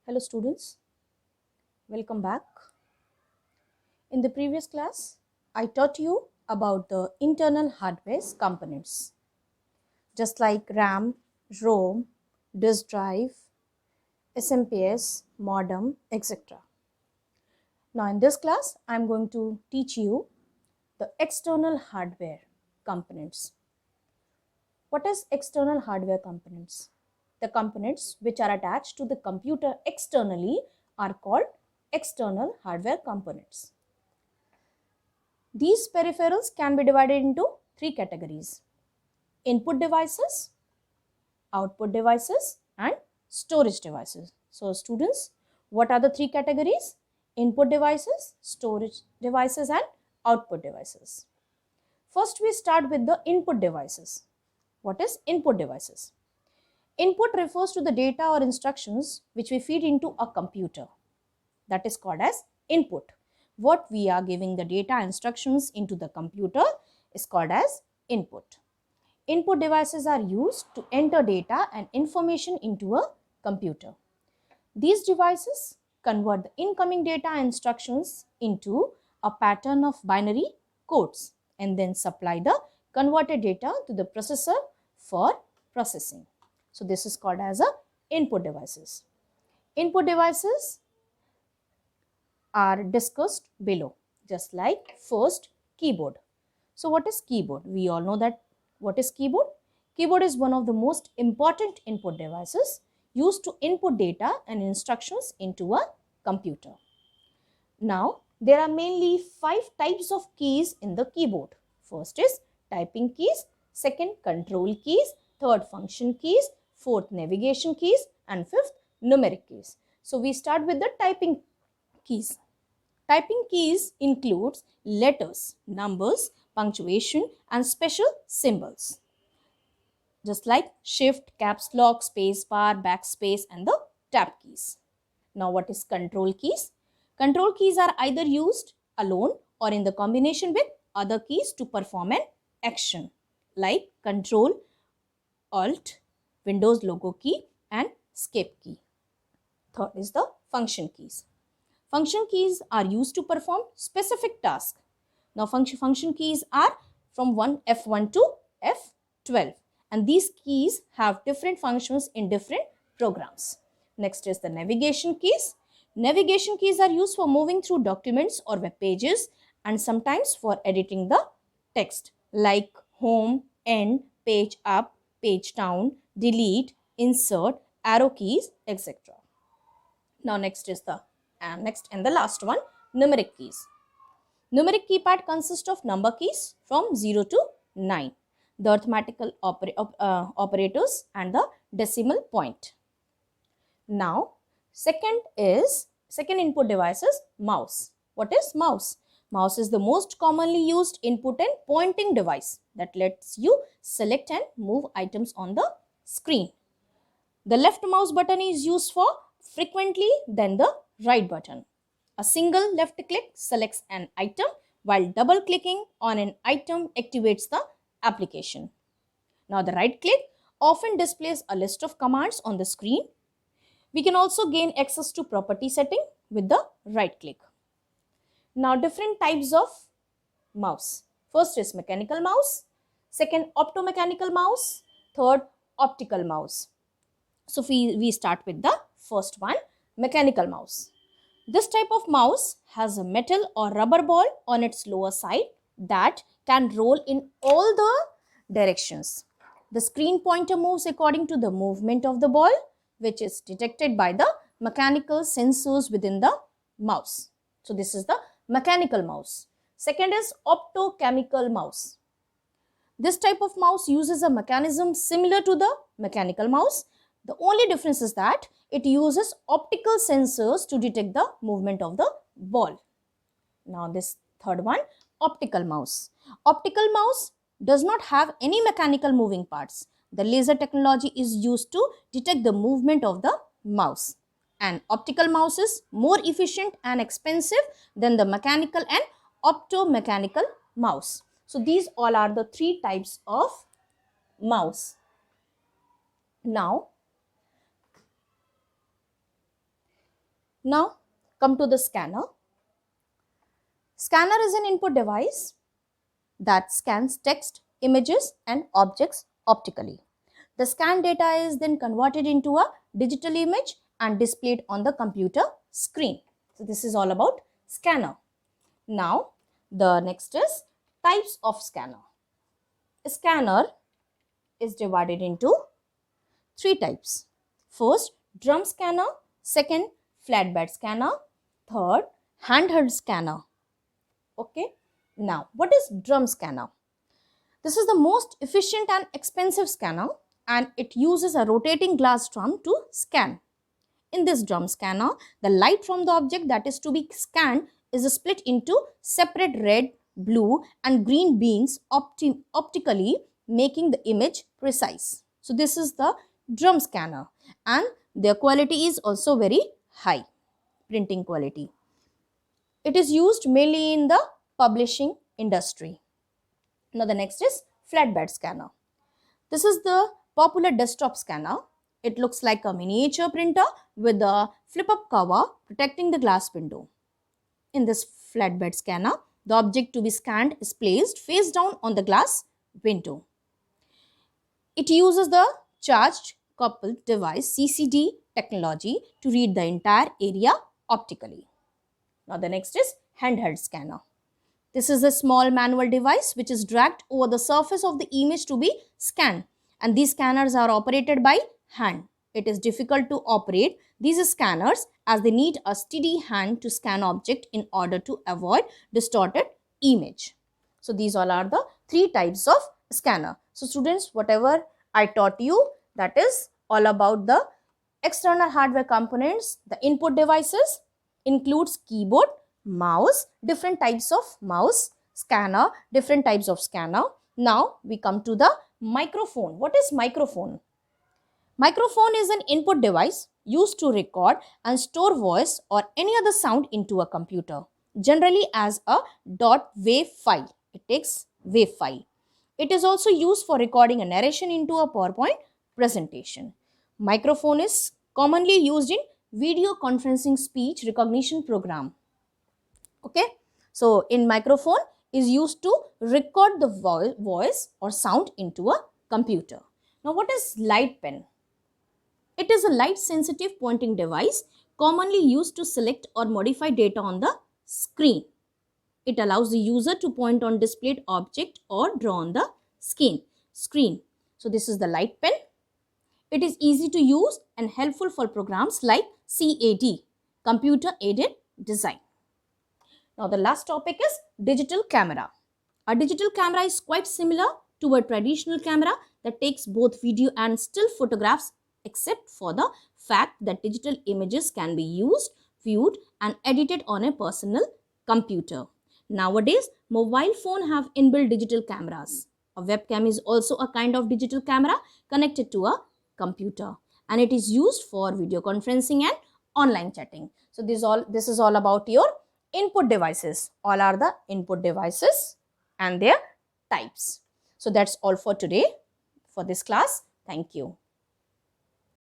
Hello students, welcome back. In the previous class, I taught you about the internal hardware components, just like RAM, ROM, disk drive, SMPS, modem, etc. Now in this class, I am going to teach you the external hardware components. What is external hardware components? The components which are attached to the computer externally are called external hardware components. These peripherals can be divided into three categories: input devices, output devices, and storage devices. So students, what are the three categories? Input devices, storage devices, and output devices. First, we start with the input devices. What is input devices? Input refers to the data or instructions which we feed into a computer. That is called as input. What we are giving the data instructions into the computer is called as input. Input devices are used to enter data and information into a computer. These devices convert the incoming data instructions into a pattern of binary codes and then supply the converted data to the processor for processing. So this is called as a input devices. Input devices are discussed below, just like first, keyboard. So what is keyboard? We all know that what is keyboard? Keyboard is one of the most important input devices used to input data and instructions into a computer. Now, there are mainly 5 types of keys in the keyboard. First is typing keys, second control keys, third function keys, fourth navigation keys, and fifth numeric keys. So we start with the typing keys. Typing keys includes letters, numbers, punctuation, and special symbols, just like shift, caps lock, space bar, backspace, and the tab keys. Now, what is control keys? Control keys are either used alone or in the combination with other keys to perform an action, like control, alt, Windows logo key, and escape key. Third is the function keys. Function keys are used to perform specific tasks. Now function keys are from F1 to F12, and these keys have different functions in different programs. Next is the navigation keys. Navigation keys are used for moving through documents or web pages and sometimes for editing the text, like home, end, page up, page down, delete, insert, arrow keys, etc. Now next is the last one, numeric keys. Numeric keypad consists of number keys from 0 to 9, the arithmetical operators, and the decimal point. Now second input device is mouse. What is mouse? Mouse is the most commonly used input and pointing device that lets you select and move items on the screen. The left mouse button is used for frequently than the right button. A single left click selects an item, while double clicking on an item activates the application. Now the right click often displays a list of commands on the screen. We can also gain access to property setting with the right click. Now different types of mouse. First is mechanical mouse, second optomechanical mouse, third optical mouse. So we start with the first one, mechanical mouse. This type of mouse has a metal or rubber ball on its lower side that can roll in all the directions. The screen pointer moves according to the movement of the ball, which is detected by the mechanical sensors within the mouse. So this is the mechanical mouse. Second is optochemical mouse. This type of mouse uses a mechanism similar to the mechanical mouse. The only difference is that it uses optical sensors to detect the movement of the ball. Now this third one, optical mouse. Optical mouse does not have any mechanical moving parts. The laser technology is used to detect the movement of the mouse. And optical mouse is more efficient and expensive than the mechanical and optomechanical mouse. So these all are the 3 types of mouse. Now Now come to the scanner. Scanner is an input device that scans text, images and objects optically. The scanned data is then converted into a digital image and displayed on the computer screen. So this is all about scanner. Now the next is types of scanner. A scanner is divided into three types. First, drum scanner. Second, flatbed scanner. Third, handheld scanner. Okay. Now, what is drum scanner? This is the most efficient and expensive scanner, and it uses a rotating glass drum to scan. In this drum scanner, the light from the object that is to be scanned is split into separate red, blue and green beams optically, making the image precise. So this is the drum scanner, and their quality is also very high, printing quality. It is used mainly in the publishing industry. Now the next is flatbed scanner. This is the popular desktop scanner. It looks like a miniature printer with a flip-up cover protecting the glass window. In this flatbed scanner, the object to be scanned is placed face down on the glass window. It uses the charged coupled device CCD technology to read the entire area optically. Now the next is handheld scanner. This is a small manual device which is dragged over the surface of the image to be scanned, and these scanners are operated by hand. It is difficult to operate these scanners as they need a steady hand to scan object in order to avoid distorted image. So these all are the three types of scanner. So students, whatever I taught you, that is all about the external hardware components. The input devices includes keyboard, mouse, different types of mouse, scanner, different types of scanner. Now we come to the microphone. What is microphone? Microphone is an input device used to record and store voice or any other sound into a computer, generally as a .wav file. It takes WAV file. It is also used for recording a narration into a PowerPoint presentation. Microphone is commonly used in video conferencing speech recognition program. Okay, so in microphone is used to record the voice or sound into a computer. Now what is light pen? It is a light sensitive pointing device commonly used to select or modify data on the screen. It allows the user to point on displayed object or draw on the screen. So this is the light pen. It is easy to use and helpful for programs like CAD, computer aided design. Now the last topic is digital camera. A digital camera is quite similar to a traditional camera that takes both video and still photographs, except for the fact that digital images can be used, viewed and edited on a personal computer. Nowadays, mobile phones have inbuilt digital cameras. A webcam is also a kind of digital camera connected to a computer, and it is used for video conferencing and online chatting. So this is all about your input devices. All are the input devices and their types. So that's all for today for this class. Thank you.